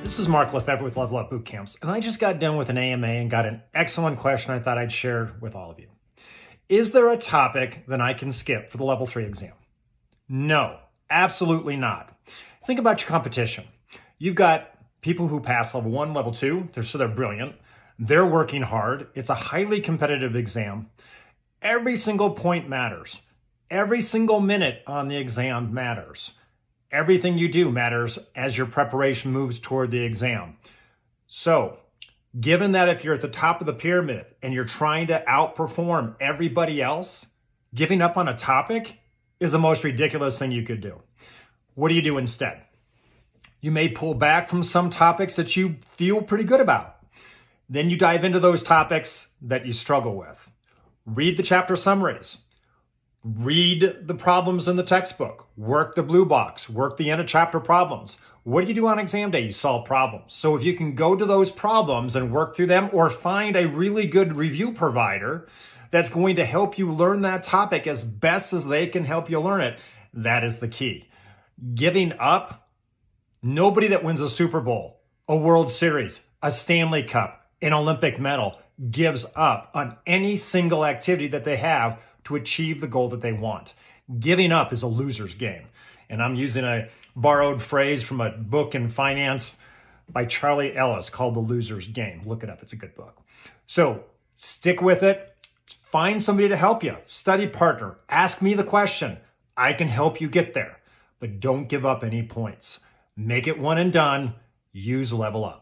This is Marc LeFebvre with LevelUp Bootcamps, and I just got done with an AMA and got an excellent question I thought I'd share with all of you. Is there a topic that I can skip for the Level 3 exam? No, absolutely not. Think about your competition. You've got people who pass Level 1, Level 2, they're brilliant. They're working hard. It's a highly competitive exam. Every single point matters. Every single minute on the exam matters. Everything you do matters as your preparation moves toward the exam. So, given that if you're at the top of the pyramid and you're trying to outperform everybody else, giving up on a topic is the most ridiculous thing you could do. What do you do instead? You may pull back from some topics that you feel pretty good about. Then you dive into those topics that you struggle with. Read the chapter summaries. Read the problems in the textbook, work the blue box, work the end of chapter problems. What do you do on exam day? You solve problems. So if you can go to those problems and work through them, or find a really good review provider that's going to help you learn that topic as best as they can help you learn it, that is the key. Giving up, nobody that wins a Super Bowl, a World Series, a Stanley Cup, an Olympic medal gives up on any single activity that they have to achieve the goal that they want. Giving up is a loser's game. And I'm using a borrowed phrase from a book in finance by Charlie Ellis called The Loser's Game. Look it up, it's a good book. So stick with it, find somebody to help you, study partner, ask me the question. I can help you get there, but don't give up any points. Make it one and done, use LevelUp.